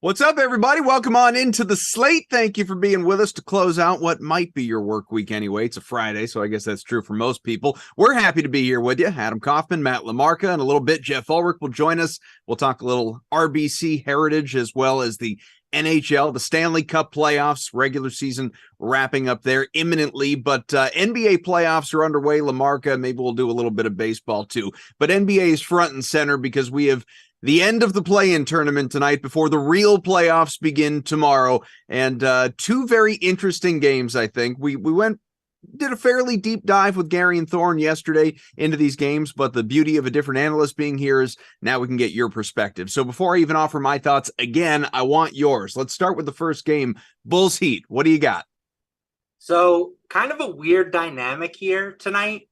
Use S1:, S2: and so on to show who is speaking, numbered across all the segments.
S1: What's up, everybody? Welcome on into the Slate. Thank you for being with us to close out what might be your work week anyway. It's a Friday, so I guess that's true for most people. We're happy to be here with you. Adam Kaufman, Matt LaMarca, and a little bit Jeff Ulrich will join us. We'll talk a little RBC heritage as well as the NHL, the Stanley Cup playoffs, regular season wrapping up there imminently, but NBA playoffs are underway. LaMarca, maybe we'll do a little bit of baseball too, but NBA is front and center because we have the end of the play-in tournament tonight before the real playoffs begin tomorrow. And two very interesting games, I think. We did a fairly deep dive with Gary and Thorne yesterday into these games, but the beauty of a different analyst being here is now we can get your perspective. So before I even offer my thoughts again, I want yours. Let's start with the first game, Bulls Heat. What do you got?
S2: So kind of a weird dynamic here tonight,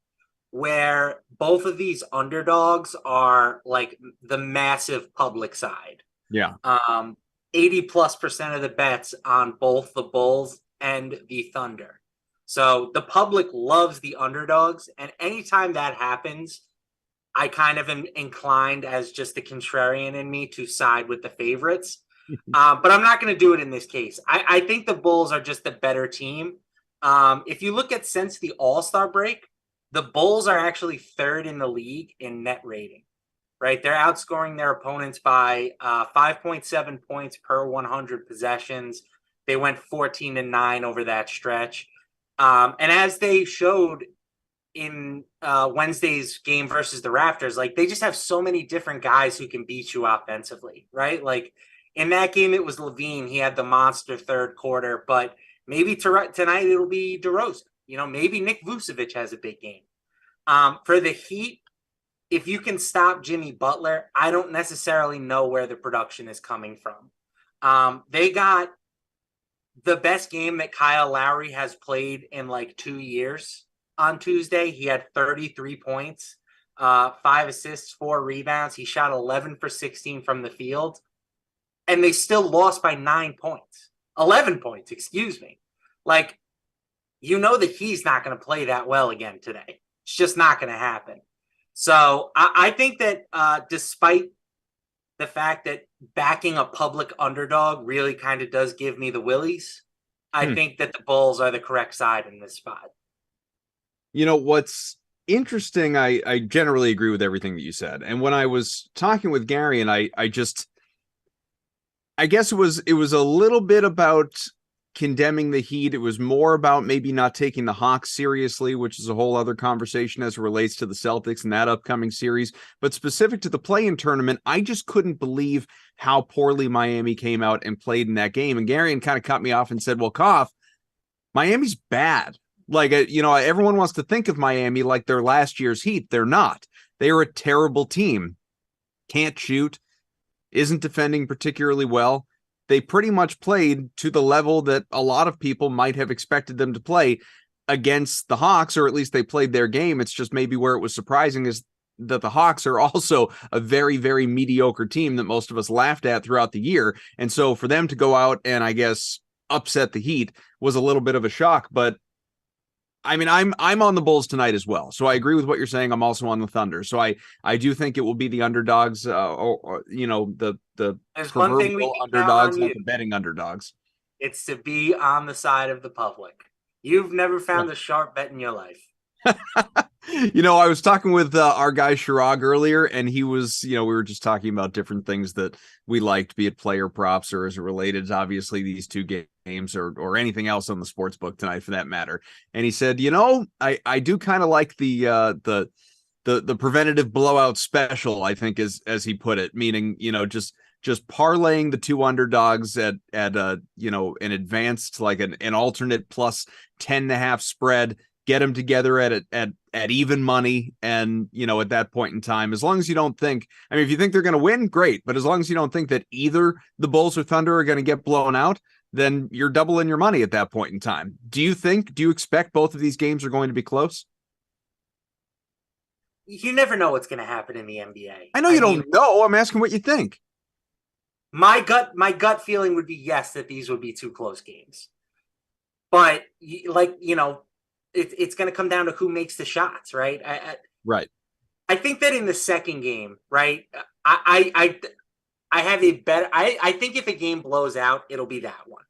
S2: where both of these underdogs are like the massive public side.
S1: Yeah.
S2: 80+% of the bets on both the Bulls and the Thunder. So the public loves the underdogs. And anytime that happens, I kind of am inclined as just the contrarian in me to side with the favorites. But I'm not going to do it in this case. I think the Bulls are just the better team. If you look at since the All-Star break, the Bulls are actually third in the league in net rating, right? They're outscoring their opponents by 5.7 points per 100 possessions. They went 14-9 over that stretch. And as they showed in Wednesday's game versus the Raptors, like they just have so many different guys who can beat you offensively, right? Like in that game, it was LaVine. He had the monster third quarter, but maybe tonight it'll be DeRozan. Maybe Nick Vucevic has a big game. For the Heat, if you can stop Jimmy Butler, I don't necessarily know where the production is coming from. They got the best game that Kyle Lowry has played in like 2 years on Tuesday. He had 33 points, 5 assists, 4 rebounds. He shot 11 for 16 from the field, and they still lost by 9 points. 11 points, excuse me. Like, that he's not going to play that well again today. It's just not going to happen. So I think that despite the fact that backing a public underdog really kind of does give me the willies, I think that the Bulls are the correct side in this spot.
S1: What's interesting, I generally agree with everything that you said. And when I was talking with Gary, and I guess it was a little bit about condemning the Heat. It was more about maybe not taking the Hawks seriously, which is a whole other conversation as it relates to the Celtics and that upcoming series. But specific to the play-in tournament, I just couldn't believe how poorly Miami came out and played in that game. And Gary kind of cut me off and said, well, Koff, Miami's bad. Like, everyone wants to think of Miami like their last year's Heat. They're not. They are a terrible team. Can't shoot. Isn't defending particularly well. They pretty much played to the level that a lot of people might have expected them to play against the Hawks, or at least they played their game. It's just maybe where it was surprising is that the Hawks are also a very, very mediocre team that most of us laughed at throughout the year. And so for them to go out and, I guess, upset the Heat was a little bit of a shock. But I mean, I'm on the Bulls tonight as well. So I agree with what you're saying. I'm also on the Thunder. So I do think it will be the underdogs, or the
S2: There's one thing we can
S1: underdogs, not the betting underdogs.
S2: It's to be on the side of the public. You've never found a sharp bet in your life.
S1: I was talking with our guy Shirag earlier, and he was, we were just talking about different things that we liked, be it player props or as it related to obviously these two games or anything else on the sports book tonight for that matter. And he said, I do kind of like the preventative blowout special, I think as he put it, meaning, just parlaying the two underdogs at an advanced, like an alternate plus 10.5 spread, get them together at even money. And, at that point in time, as long as you don't think, if you think they're going to win, great. But as long as you don't think that either the Bulls or Thunder are going to get blown out, then you're doubling your money at that point in time. Do you expect both of these games are going to be close?
S2: You never know what's going to happen in the NBA.
S1: I know you don't know. I'm asking what you think.
S2: My gut feeling would be yes, that these would be two close games. But it's going to come down to who makes the shots, right?
S1: Right.
S2: I think that in the second game, right, I I have a better. I think if a game blows out, it'll be that one,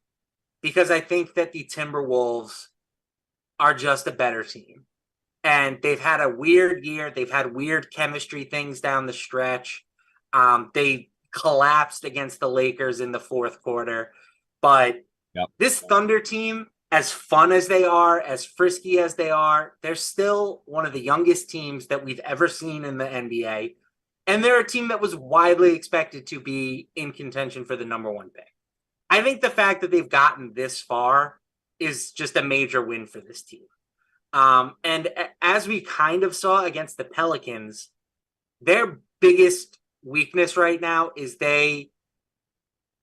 S2: because I think that the Timberwolves are just a better team, and they've had a weird year. They've had weird chemistry things down the stretch. They collapsed against the Lakers in the fourth quarter, but
S1: Yep.
S2: this Thunder team, as fun as they are, as frisky as they are, they're still one of the youngest teams that we've ever seen in the NBA. And they're a team that was widely expected to be in contention for the number one pick. I think the fact that they've gotten this far is just a major win for this team. And as we kind of saw against the Pelicans, their biggest weakness right now is they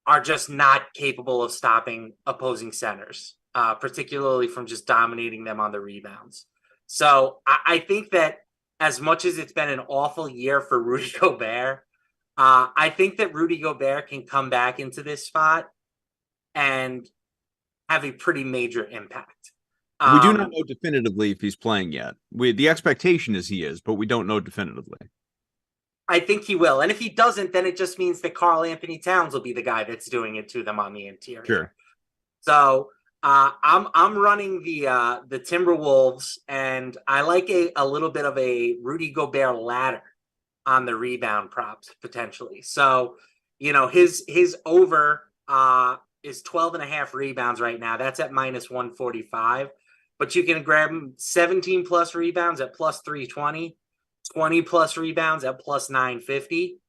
S2: are just not capable of stopping opposing centers, particularly from just dominating them on the rebounds. So I think that as much as it's been an awful year for Rudy Gobert, I think that Rudy Gobert can come back into this spot and have a pretty major impact.
S1: We do not know definitively if he's playing yet. The expectation is he is, but we don't know definitively.
S2: I think he will. And if he doesn't, then it just means that Karl Anthony Towns will be the guy that's doing it to them on the interior.
S1: Sure.
S2: So I'm running the Timberwolves, and I like a little bit of a Rudy Gobert ladder on the rebound props potentially. So, his over is 12.5 rebounds right now. That's at minus 145. But you can grab him 17 plus rebounds at plus 320, 20 plus rebounds at plus 950.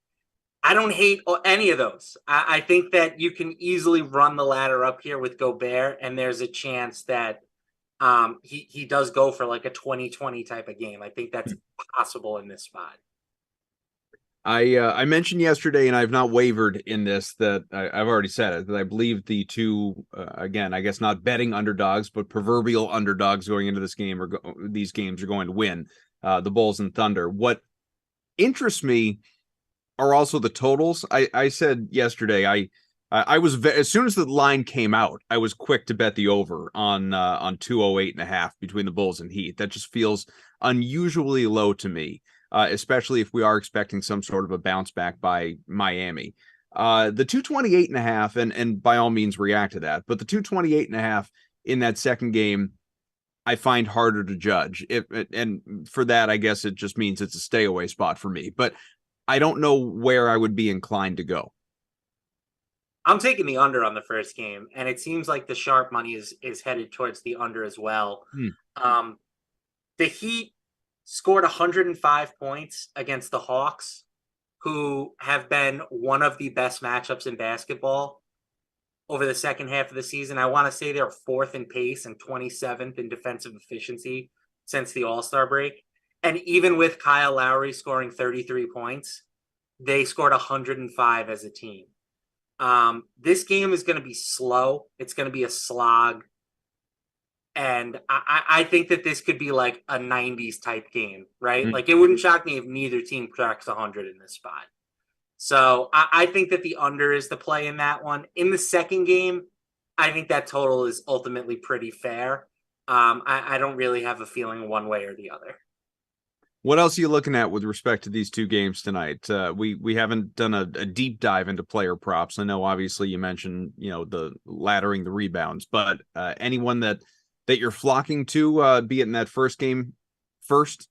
S2: I don't hate any of those. I think that you can easily run the ladder up here with Gobert, and there's a chance that he does go for like a 2020 type of game. I think that's possible in this spot.
S1: I mentioned yesterday, and I've not wavered in this, that I've already said it, that I believe the two, again, I guess not betting underdogs, but proverbial underdogs going into this game these games are going to win, the Bulls and Thunder. What interests me are also the totals. I said yesterday, I was as soon as the line came out, I was quick to bet the over on 208.5 between the Bulls and Heat. That just feels unusually low to me. Especially if we are expecting some sort of a bounce back by Miami. The 228.5, and by all means react to that, but the 228.5 in that second game, I find harder to judge. And for that, I guess it just means it's a stay away spot for me, but I don't know where I would be inclined to go.
S2: I'm taking the under on the first game, and it seems like the sharp money is headed towards the under as well. The Heat scored 105 points against the Hawks, who have been one of the best matchups in basketball over the second half of the season. I want to say they're fourth in pace and 27th in defensive efficiency since the All-Star break. And even with Kyle Lowry scoring 33 points, they scored 105 as a team. This game is going to be slow. It's going to be a slog. And I think that this could be like a 90s type game, right? Mm-hmm. Like, it wouldn't shock me if neither team cracks 100 in this spot. So I think that the under is the play in that one. In the second game, I think that total is ultimately pretty fair. I don't really have a feeling one way or the other.
S1: What else are you looking at with respect to these two games tonight? We haven't done a deep dive into player props. I know, obviously, you mentioned, the laddering the rebounds, but anyone that you're flocking to, be it in that first game first?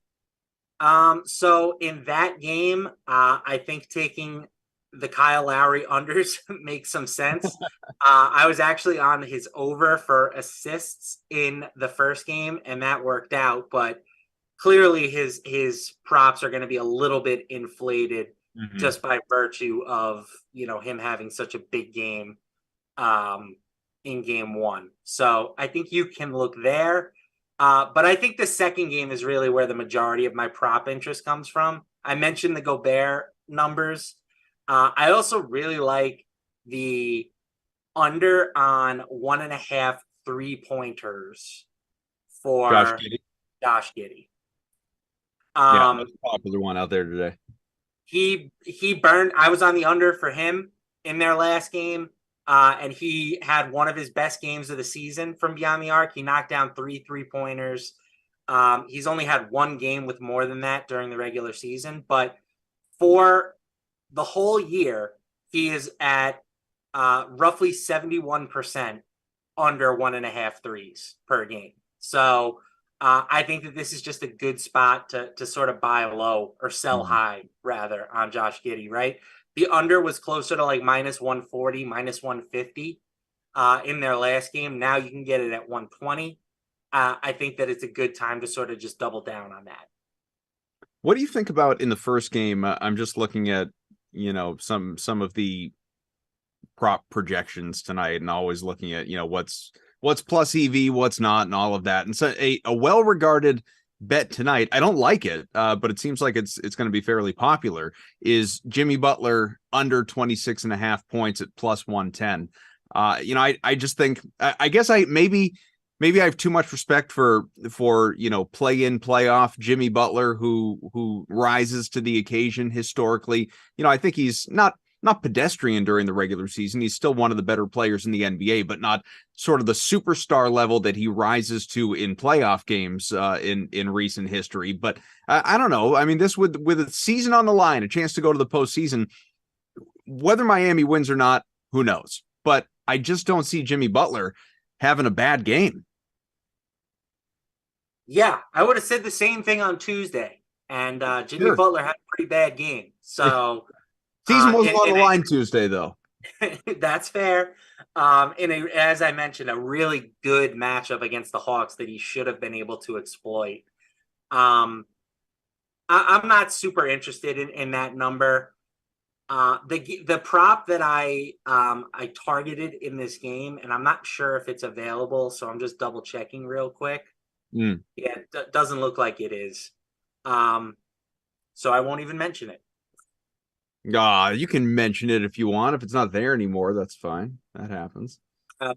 S2: So in that game, I think taking the Kyle Lowry unders makes some sense. I was actually on his over for assists in the first game, and that worked out, but clearly his props are going to be a little bit inflated just by virtue of, him having such a big game in game one. So I think you can look there. But I think the second game is really where the majority of my prop interest comes from. I mentioned the Gobert numbers. I also really like the under on 1.5 3-pointers for Josh Giddey.
S1: Yeah, that's a popular one out there today.
S2: He burned. I was on the under for him in their last game. And he had one of his best games of the season from beyond the arc. He knocked down 3 3-pointers. He's only had one game with more than that during the regular season. But for the whole year, he is at roughly 71% under 1.5 threes per game. So I think that this is just a good spot to sort of buy low or sell high, rather, on Josh Giddey, right? The under was closer to like minus 140, minus 150 in their last game. Now you can get it at 120. I think that it's a good time to sort of just double down on that.
S1: What do you think about in the first game? I'm just looking at, some of the prop projections tonight and always looking at, what's plus EV, what's not, and all of that. And so a well-regarded bet tonight, I don't like it, but it seems like it's going to be fairly popular, is Jimmy Butler under 26.5 points at plus 110. I just think, I guess maybe I have too much respect for play in, playoff Jimmy Butler, who rises to the occasion historically. I think he's not pedestrian during the regular season. He's still one of the better players in the NBA, but not sort of the superstar level that he rises to in playoff games in recent history. But I don't know. I mean, this with a season on the line, a chance to go to the postseason, whether Miami wins or not, who knows? But I just don't see Jimmy Butler having a bad game.
S2: Yeah, I would have said the same thing on Tuesday, and Jimmy Butler had a pretty bad game. So
S1: season wasn't on the line Tuesday, though.
S2: That's fair. As I mentioned, a really good matchup against the Hawks that he should have been able to exploit. I'm not super interested in that number. The prop that I targeted in this game, and I'm not sure if it's available, so I'm just double checking real quick. Yeah, it doesn't look like it is. So I won't even mention it.
S1: You can mention it if you want. If it's not there anymore, that's fine. That happens.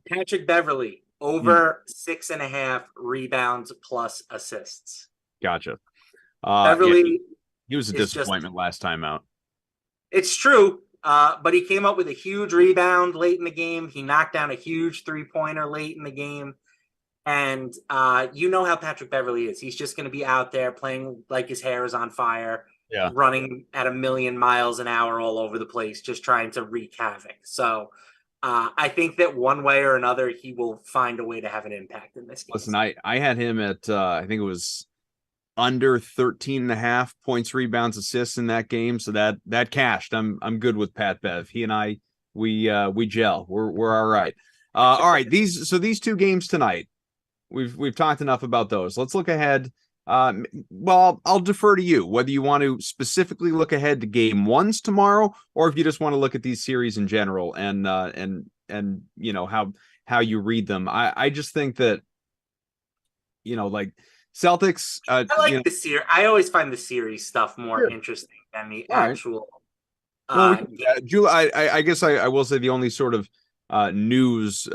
S2: Patrick Beverley over 6.5 rebounds plus assists.
S1: Gotcha.
S2: Beverley,
S1: he was a disappointment last time out.
S2: It's true, but he came up with a huge rebound late in the game. He knocked down a huge 3-pointer late in the game. And you know how Patrick Beverley is. He's just going to be out there playing like his hair is on fire, running at 1,000,000 miles an hour all over the place, just trying to wreak havoc. So I think that one way or another, he will find a way to have an impact in this game.
S1: Listen, I had him at, I think it was under 13.5 points, rebounds, assists in that game. So that cashed. I'm good with Pat Bev. He and I, we gel. We're all right. All right. These two games tonight, we've talked enough about those. Let's look ahead. Well, I'll defer to you whether you want to specifically look ahead to game ones tomorrow, or if you just want to look at these series in general and how you read them. I just think that like Celtics.
S2: I like the series. I always find the series stuff more interesting than the actual.
S1: Well, I guess I will say the only sort of news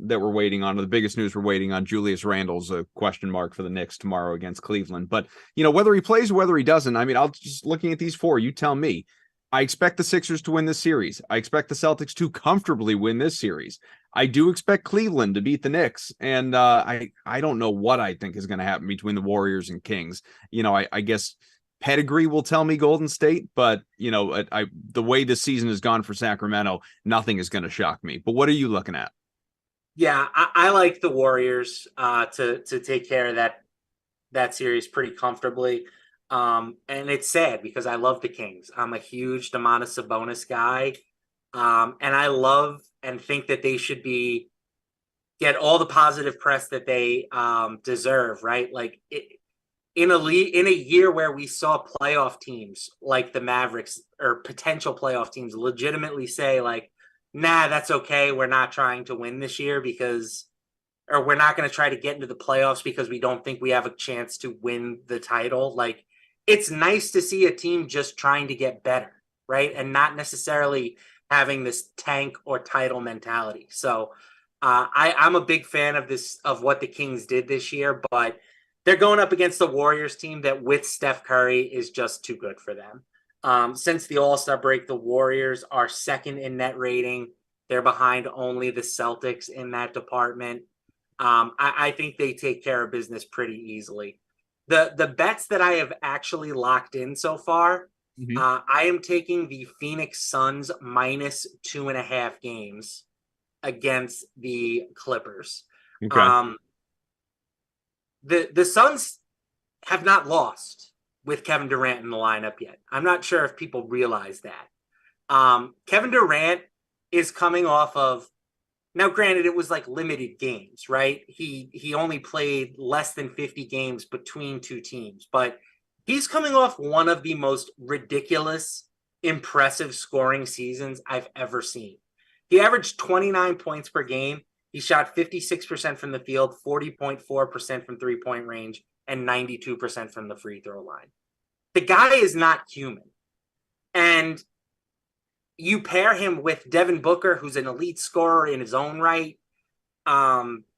S1: that we're waiting on, or the biggest news we're waiting on, Julius Randle's a question mark for the Knicks tomorrow against Cleveland. But whether he plays or whether he doesn't, I mean, I'll just looking at these four, you tell me. I expect the Sixers to win this series. I expect the Celtics to comfortably win this series. I do expect Cleveland to beat the Knicks, and I don't know what I think is going to happen between the Warriors and Kings. I guess pedigree will tell me Golden State, but the way this season has gone for Sacramento, nothing is going to shock me. But what are you looking at?
S2: Yeah, I like the Warriors to take care of that series pretty comfortably. And it's sad because I love the Kings. I'm a huge Domantas Sabonis guy. And I love and think that they should get all the positive press that they deserve, right? Like in a year where we saw playoff teams like the Mavericks, or potential playoff teams, legitimately say like, nah, that's okay. We're not trying to win this year or we're not going to try to get into the playoffs because we don't think we have a chance to win the title. Like, it's nice to see a team just trying to get better, right? And not necessarily having this tank or title mentality. So I'm a big fan of what the Kings did this year, but they're going up against the Warriors team that with Steph Curry is just too good for them. Since the All-Star break, the Warriors are second in net rating. They're behind only the Celtics in that department. I think they take care of business pretty easily. The bets that I have actually locked in so far
S1: Mhm.
S2: I am taking the Phoenix Suns minus 2.5 games against the Clippers.
S1: Okay.
S2: Um, the Suns have not lost with Kevin Durant in the lineup yet. I'm not sure if people realize that. Kevin Durant is coming off of, now granted it was like limited games, right? He only played less than 50 games between two teams, but he's coming off one of the most ridiculous, impressive scoring seasons I've ever seen. He averaged 29 points per game. He shot 56% from the field, 40.4% from three-point range, and 92% from the free throw line. The guy is not human. And you pair him with Devin Booker, who's an elite scorer in his own right.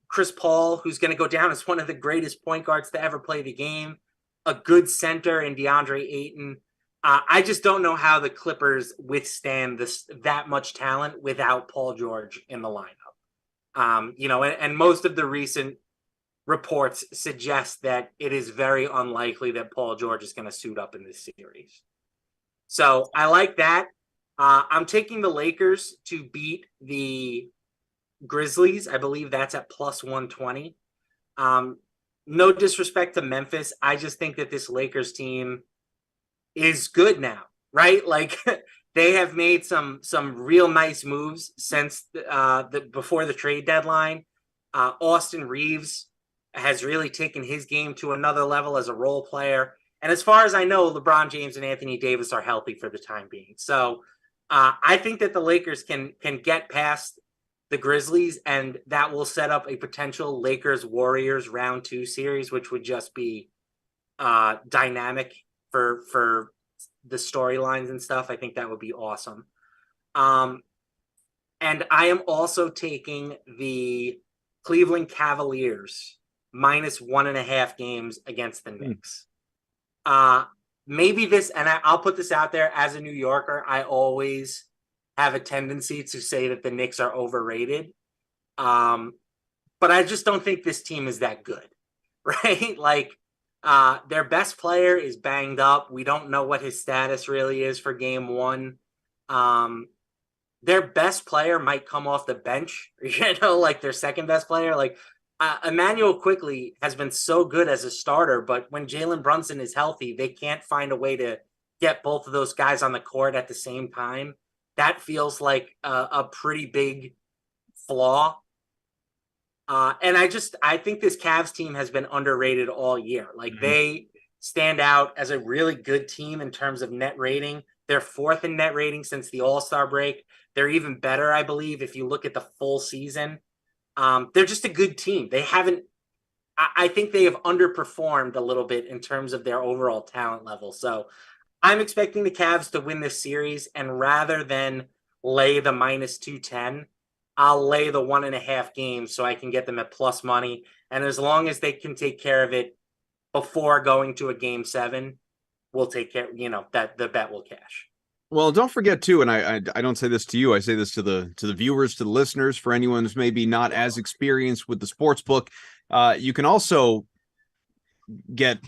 S2: Chris Paul, who's going to go down as one of the greatest point guards to ever play the game. A good center in DeAndre Ayton. I just don't know how the Clippers withstand that much talent without Paul George in the lineup. And most of the recent reports suggest that it is very unlikely that Paul George is going to suit up in this series. So I like that. I'm taking the Lakers to beat the Grizzlies. I believe that's at plus 120. No disrespect to Memphis. I just think that this Lakers team is good now, right? Like they have made some real nice moves since before the trade deadline. Austin Reeves has really taken his game to another level as a role player. And as far as I know, LeBron James and Anthony Davis are healthy for the time being. So I think that the Lakers can get past the Grizzlies, and that will set up a potential Lakers-Warriors round 2 series, which would just be dynamic for the storylines and stuff. I think that would be awesome. And I am also taking the Cleveland Cavaliers minus 1.5 games against the Knicks. Maybe this, and I'll put this out there as a New Yorker, I always have a tendency to say that the Knicks are overrated. But I just don't think this team is that good, right? Like their best player is banged up. We don't know what his status really is for game 1. Their best player might come off the bench, like their second best player. Like Emmanuel Quickly has been so good as a starter, but when Jalen Brunson is healthy, they can't find a way to get both of those guys on the court at the same time. That feels like a pretty big flaw. And I think this Cavs team has been underrated all year. Like they stand out as a really good team in terms of net rating. They're 4th in net rating since the All-Star break. They're even better, I believe, if you look at the full season. They're just a good team. I think they have underperformed a little bit in terms of their overall talent level. So I'm expecting the Cavs to win this series, and rather than lay the minus 210, I'll lay the 1.5 games so I can get them at plus money. And as long as they can take care of it before going to a game 7, we'll take care, that the bet will cash.
S1: Well, don't forget too, and I don't say this to you, I say this to the viewers, to the listeners, for anyone who's maybe not as experienced with the sports book. You can also get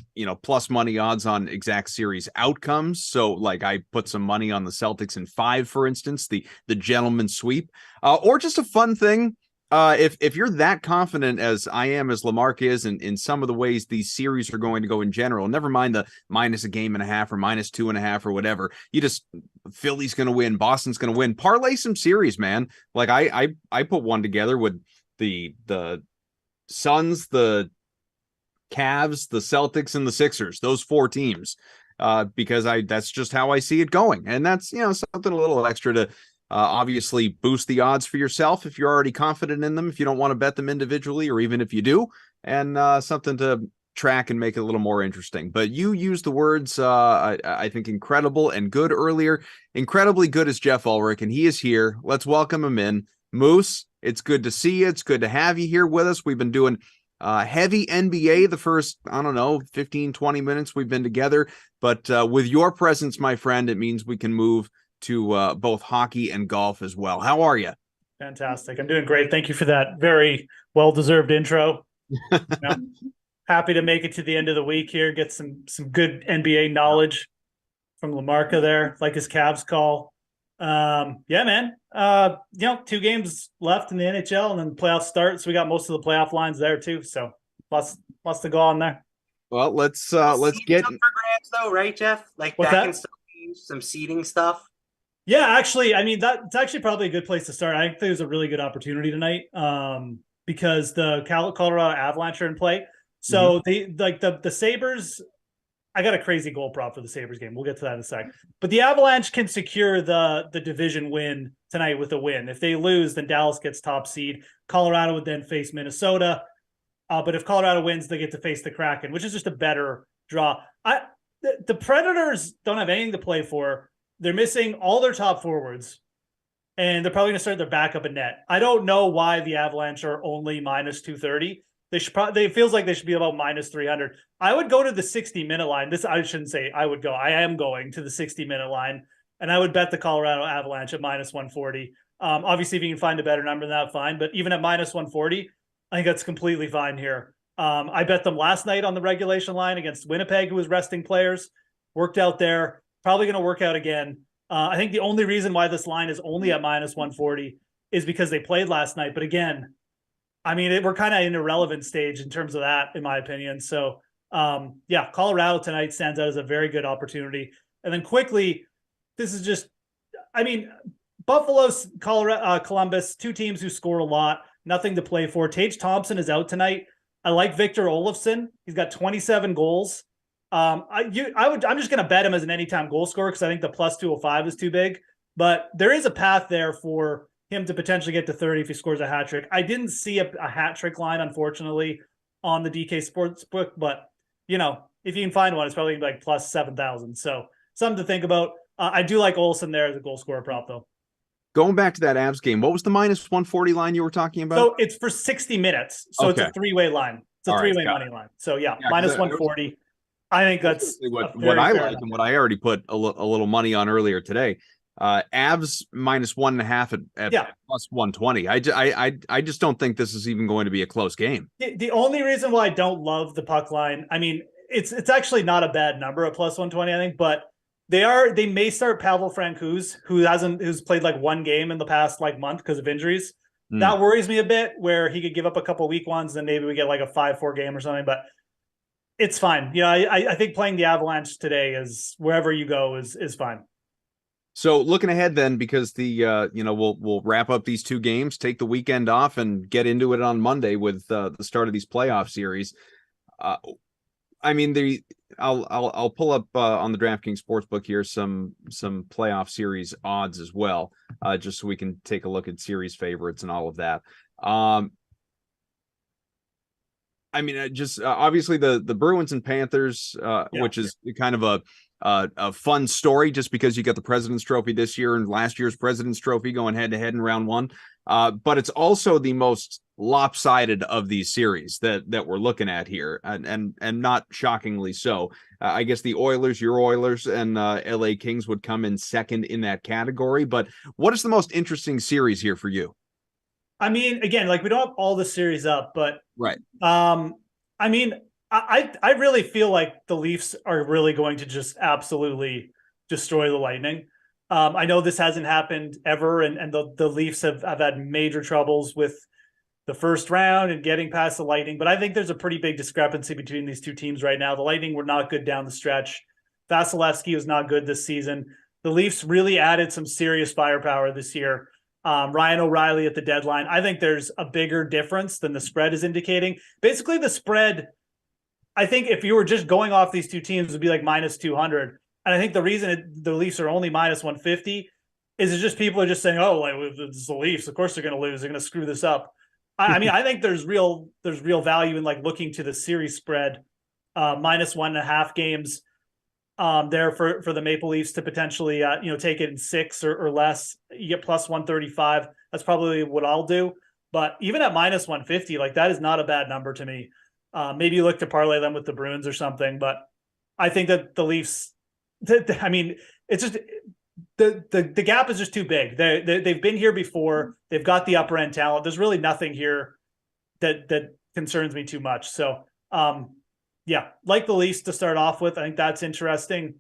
S1: plus money odds on exact series outcomes. So like I put some money on the Celtics in 5, for instance, the gentleman sweep, or just a fun thing. If you're that confident as I am, as Lamarck is, in some of the ways these series are going to go in general, never mind the minus a game and a half or minus 2.5 or whatever, you just, Philly's going to win, Boston's going to win, parlay some series, man. Like I put one together with the Suns, the Cavs, the Celtics, and the Sixers, those 4 teams, because that's just how I see it going. And that's, something a little extra to obviously boost the odds for yourself if you're already confident in them, if you don't want to bet them individually, or even if you do, and something to track and make it a little more interesting. But you used the words, I think, incredible and good earlier. Incredibly good is Jeff Ulrich, and he is here. Let's welcome him in. Moose, it's good to see you. It's good to have you here with us. We've been doing heavy NBA the first, 15, 20 minutes we've been together. But with your presence, my friend, it means we can move to both hockey and golf as well. How are you?
S3: Fantastic. I'm doing great. Thank you for that very well-deserved intro. Happy to make it to the end of the week here, get some good NBA knowledge. from Lamarca there, like his Cavs call. Yeah, man. 2 games left in the NHL and then playoffs start. So we got most of the playoff lines there too. So lots to go on there.
S1: Well, let's
S2: Seeding's
S1: get
S2: up for grabs though, right, Jeff? Like
S3: What's
S2: that
S3: that?
S2: can still change some seeding stuff.
S3: Yeah, actually, I mean that's actually probably a good place to start. I think there's a really good opportunity tonight, because the Colorado Avalanche are in play. So the Sabres. I got a crazy goal prop for the Sabres game. We'll get to that in a sec. But the Avalanche can secure the division win tonight with a win. If they lose, then Dallas gets top seed. Colorado would then face Minnesota. But if Colorado wins, they get to face the Kraken, which is just a better draw. The Predators don't have anything to play for. They're missing all their top forwards, and they're probably going to start their backup in net. I don't know why the Avalanche are only minus 230. They should probably. It feels like they should be about minus 300. I would go to the 60-minute line. This I shouldn't say I would go. I am going to the 60-minute line, and I would bet the Colorado Avalanche at minus 140. Obviously, if you can find a better number than that, fine. But even at minus 140, I think that's completely fine here. I bet them last night on the regulation line against Winnipeg, who was resting players. Worked out there. Probably going to work out again. I think the only reason why this line is only at minus 140 is because they played last night. But again, I mean, we're kind of in a relevant stage in terms of that, in my opinion. So, Colorado tonight stands out as a very good opportunity. And then quickly, this is just, I mean, Buffalo's Columbus, 2 teams who score a lot, nothing to play for. Tage Thompson is out tonight. I like Victor Olofsson. He's got 27 goals. I'm just going to bet him as an anytime goal scorer because I think the plus 205 is too big. But there is a path there for him to potentially get to 30 if he scores a hat trick. I didn't see a hat trick line, unfortunately, on the DK Sportsbook, but if you can find one, it's probably like plus 7,000. So something to think about. I do like Olsen there as a goal scorer prop, though.
S1: Going back to that Avs game, what was the minus 140 line you were talking about?
S3: So it's for 60 minutes. So It's a 3-way line. It's a
S1: All
S3: 3-way
S1: right,
S3: money line. So minus 140. I think that's
S1: what I like and what I already put a little money on earlier today. Avs minus 1.5 at plus 120. I just don't think this is even going to be a close game.
S3: The only reason why I don't love the puck line, I mean, it's actually not a bad number at plus 120, I think, but they may start Pavel Francouz, who's played like 1 game in the past like month because of injuries. That worries me a bit, where he could give up a couple weak ones and maybe we get like a 5-4 game or something, but it's fine. I think playing the Avalanche today is wherever you go is fine.
S1: So looking ahead then, because we'll wrap up these 2 games, take the weekend off, and get into it on Monday with the start of these playoff series. I mean, I'll pull up on the DraftKings Sportsbook here some playoff series odds as well, just so we can take a look at series favorites and all of that. I mean, just obviously the Bruins and Panthers, which is kind of a fun story, just because you got the President's Trophy this year and last year's President's Trophy going head to head in round 1. But it's also the most lopsided of these series that we're looking at here, and not shockingly so. I guess the Oilers, your Oilers, and LA Kings would come in second in that category. But what is the most interesting series here for you?
S3: I mean, again, like we don't have all the series up, but
S1: right.
S3: I mean, I really feel like the Leafs are really going to just absolutely destroy the Lightning. I know this hasn't happened ever, and the Leafs have had major troubles with the first round and getting past the Lightning, but I think there's a pretty big discrepancy between these 2 teams right now. The Lightning were not good down the stretch. Vasilevsky was not good this season. The Leafs really added some serious firepower this year. Ryan O'Reilly at the deadline. I think there's a bigger difference than the spread is indicating. Basically, the spread, I think if you were just going off these 2 teams, would be like minus 200. And I think the reason the Leafs are only minus 150 is it's just people are just saying, oh, like, it's the Leafs. Of course they're going to lose. They're going to screw this up. I mean, I think there's real value in like looking to the series spread, minus 1.5 games there for the Maple Leafs to potentially, take it in 6 or less. You get plus 135. That's probably what I'll do. But even at minus 150, like that is not a bad number to me. Maybe you look to parlay them with the Bruins or something, but I think that the Leafs, I mean, it's just the gap is just too big. They've been here before. They've got the upper end talent. There's really nothing here that concerns me too much. So, like the Leafs to start off with. I think that's interesting.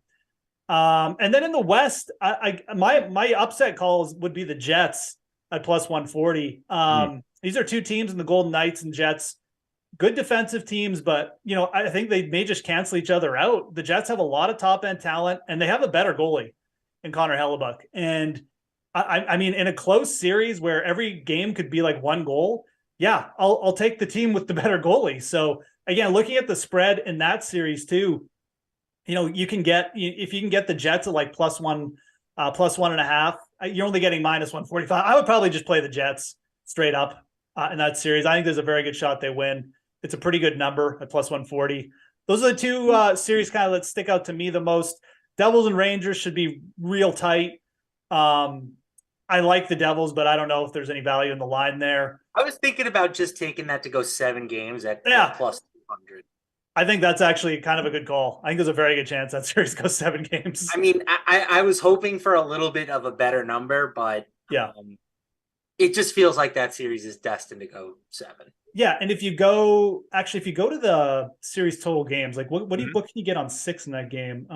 S3: And then in the West, my upset calls would be the Jets at plus 140. These are two teams in the Golden Knights and Jets, good defensive teams, but I think they may just cancel each other out. The Jets have a lot of top end talent, and they have a better goalie in Connor Hellebuck. And I mean, in a close series where every game could be like one goal, yeah, I'll take the team with the better goalie. So again, looking at the spread in that series too, you can get, if you can get the Jets at like plus 1.5, you're only getting minus 145. I would probably just play the Jets straight up in that series. I think there's a very good shot they win. It's a pretty good number at plus 140. Those are the two series kind of that stick out to me the most. Devils and Rangers should be real tight. I like the Devils, but I don't know if there's any value in the line there.
S2: I was thinking about just taking that to go 7 games at plus 200.
S3: I think that's actually kind of a good call. I think there's a very good chance that series goes 7 games.
S2: I mean, I was hoping for a little bit of a better number, but
S3: yeah,
S2: it just feels like that series is destined to go 7.
S3: Yeah, and if you go to the series total games, like what can you get on 6 in that game?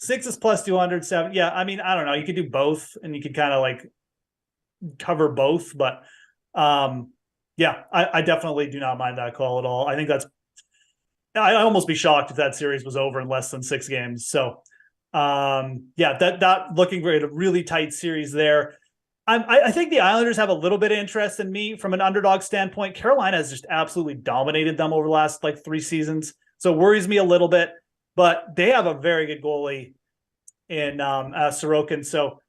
S3: 6 is plus 200, 7. Yeah, I mean, I don't know. You could do both, and you could kind of like cover both, but yeah, I definitely do not mind that call at all. I think I'd almost be shocked if that series was over in less than 6 games. So yeah, that looking for a really tight series there. I think the Islanders have a little bit of interest in me from an underdog standpoint. Carolina has just absolutely dominated them over the last like 3 seasons. So it worries me a little bit, but they have a very good goalie in Sorokin. So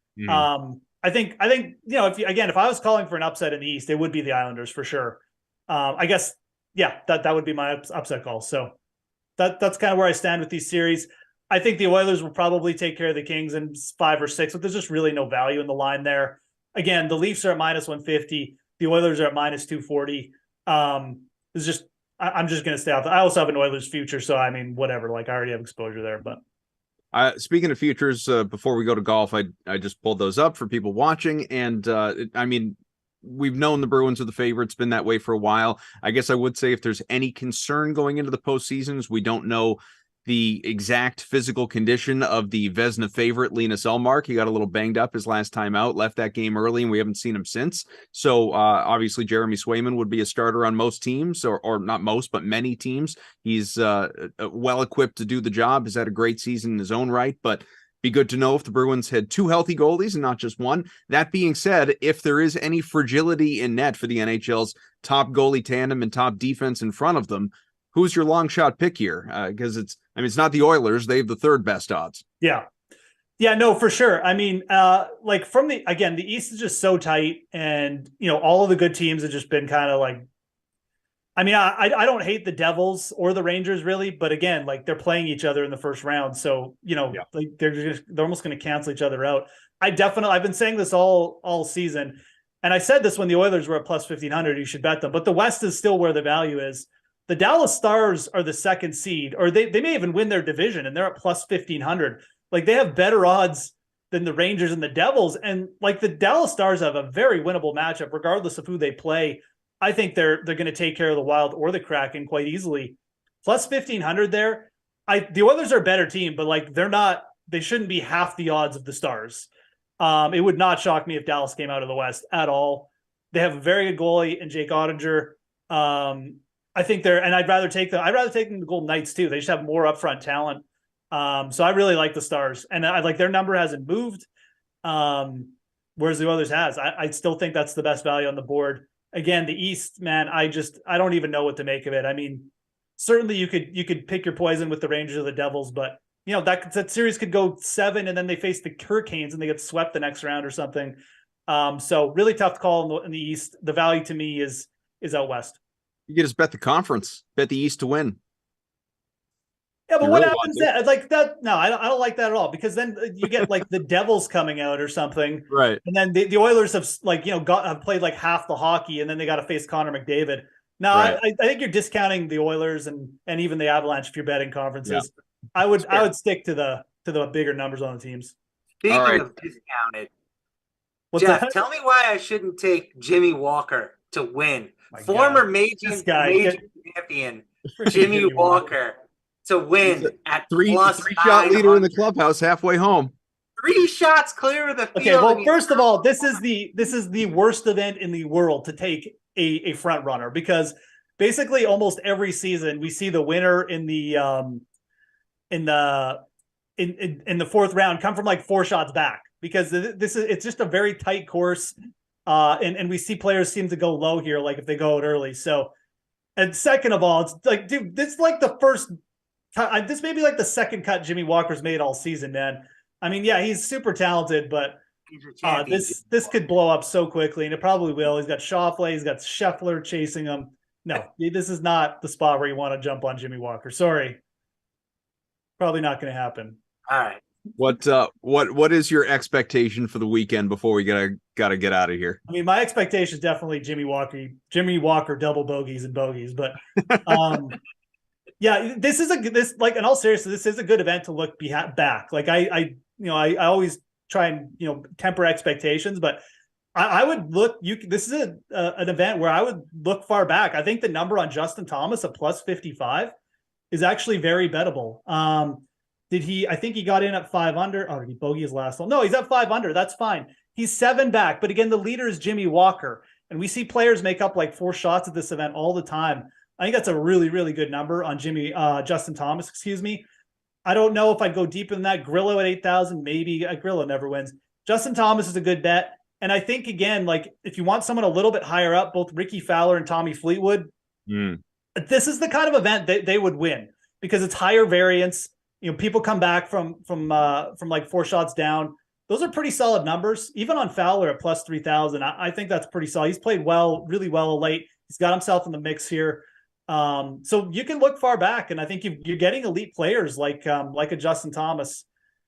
S3: I think if I was calling for an upset in the East, it would be the Islanders for sure. I guess, yeah, that would be my upset call. So that's kind of where I stand with these series. I think the Oilers will probably take care of the Kings in 5 or 6, but there's just really no value in the line there. Again, the Leafs are at minus 150. The Oilers are at minus 240. I'm just going to stay out. I also have an Oilers future, so I mean, whatever. Like I already have exposure there. But
S1: speaking of futures, before we go to golf, I just pulled those up for people watching, and I mean, we've known the Bruins are the favorites, been that way for a while. I guess I would say if there's any concern going into the postseasons, we don't know the exact physical condition of the Vezina favorite, Linus Ullmark. He got a little banged up his last time out, left that game early, and we haven't seen him since. So obviously Jeremy Swayman would be a starter on most teams, or not most, but many teams. He's well equipped to do the job. Has had a great season in his own right, but be good to know if the Bruins had 2 healthy goalies and not just one. That being said, if there is any fragility in net for the NHL's top goalie tandem and top defense in front of them, who's your long shot pick here? Because it's not the Oilers. They have the 3rd best odds.
S3: Yeah. Yeah, no, for sure. I mean, like from the East is just so tight, and all of the good teams have just been kind of like, I mean, I don't hate the Devils or the Rangers really, but again, like they're playing each other in the first round. So, like they're almost going to cancel each other out. I've been saying this all season. And I said this when the Oilers were at plus 1,500, you should bet them, but the West is still where the value is. The Dallas Stars are the 2nd seed, or they may even win their division, and they're at plus 1,500. Like they have better odds than the Rangers and the Devils. And like the Dallas Stars have a very winnable matchup, regardless of who they play. I think they're going to take care of the Wild or the Kraken quite easily. Plus 1,500 there. The Oilers are a better team, but like they shouldn't be half the odds of the Stars. It would not shock me if Dallas came out of the West at all. They have a very good goalie in Jake Ottinger. I think I'd rather take them the Golden Knights too. They just have more upfront talent. So I really like the Stars, and I like their number hasn't moved. Whereas the Oilers has. I still think that's the best value on the board. Again, the East, man, I don't even know what to make of it. I mean, certainly you could pick your poison with the Rangers or the Devils, but that series could go 7, and then they face the Hurricanes and they get swept the next round or something. So really tough call in the East. The value to me is out West.
S1: You can just bet the conference, bet the East to win.
S3: Yeah, but what happens then? Like that? No, I don't like that at all, because then you get like the Devils coming out or something,
S1: right?
S3: And then the Oilers have have played like half the hockey, and then they got to face Connor McDavid. No, right. I think you're discounting the Oilers and even the Avalanche if you're betting conferences. Yeah. I would stick to the bigger numbers on the teams.
S2: Speaking of discounted, Jeff, tell me why I shouldn't take Jimmy Walker to win. Former major champion Jimmy Walker to win at
S1: Three
S2: plus
S1: shot leader in the
S2: 900.
S1: clubhouse halfway home.
S2: 3 shots clear of the field.
S3: Okay, well, first of all, this is the worst event in the world to take a front runner, because basically almost every season we see the winner in the fourth round come from like 4 shots back, because it's just a very tight course, and we see players seem to go low here, like if they go out early. So, and second of all, it's like, dude, this is like the first cut. This may be like the second cut Jimmy Walker's made all season, man. I mean, yeah, he's super talented, but this could blow up so quickly, and it probably will. He's got Schauffele, he's got Scheffler chasing him. No, this is not the spot where you want to jump on Jimmy Walker. Sorry, probably not going to happen.
S2: All right.
S1: What is your expectation for the weekend before we gotta get out of here?
S3: I mean, my expectation is definitely Jimmy Walker double bogeys and bogeys, but yeah, this like, in all seriousness, this is a good event to look back. Like I always try and temper expectations, but I would look. This is an event where I would look far back. I think the number on Justin Thomas at plus 55 is actually very bettable. I think he got in at 5 under. Oh, did he bogey his last one? No, he's at 5 under. That's fine. He's 7 back. But again, the leader is Jimmy Walker. And we see players make up like 4 shots at this event all the time. I think that's a really, really good number on Justin Thomas, excuse me. I don't know if I'd go deeper than that. Grillo at 8,000, maybe. Grillo never wins. Justin Thomas is a good bet. And I think, again, like if you want someone a little bit higher up, both Ricky Fowler and Tommy Fleetwood, this is the kind of event that they would win, because it's higher variance. People come back from like 4 shots down. Those are pretty solid numbers. Even on Fowler at plus 3,000, I think that's pretty solid. He's played really well late. He's got himself in the mix here. So you can look far back, and I think you're getting elite players like a Justin Thomas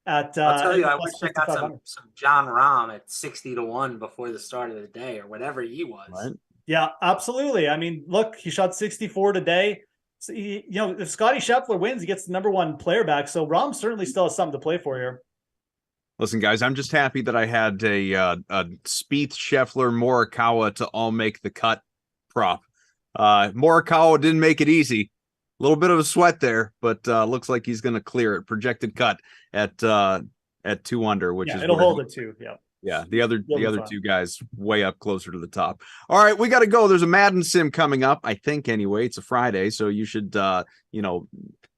S3: at.
S2: I'll tell you, I wish I got some John Rahm at 60-1 before the start of the day, or whatever he was.
S1: Right.
S3: Yeah, absolutely. I mean, look, he shot 64 today. So if Scotty Scheffler wins, he gets the #1 player back. So Rahm certainly still has something to play for here.
S1: Listen, guys, I'm just happy that I had a Spieth, Scheffler, Morikawa to all make the cut prop. Morikawa didn't make it easy. A little bit of a sweat there, but looks like he's going to clear it. Projected cut at 2 under, which is
S3: it'll hold it too. Yeah.
S1: Yeah, the other 2 guys way up closer to the top. All right, we got to go. There's a Madden Sim coming up, I think. Anyway, it's a Friday, so you should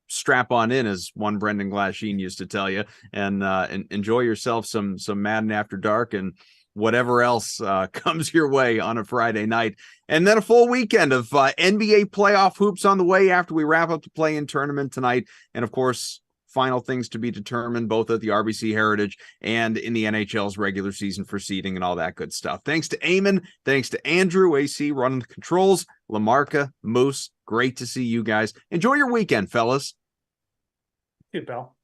S1: strap on in, as one Brendan Glasheen used to tell you, and enjoy yourself some Madden After Dark and whatever else comes your way on a Friday night. And then a full weekend of NBA playoff hoops on the way after we wrap up the play-in tournament tonight, and of course, final things to be determined both at the RBC Heritage and in the NHL's regular season for seeding and all that good stuff. Thanks to Eamon. Thanks to Andrew, AC, running the controls. Lamarca, Moose, great to see you guys. Enjoy your weekend, fellas.
S3: Good, pal.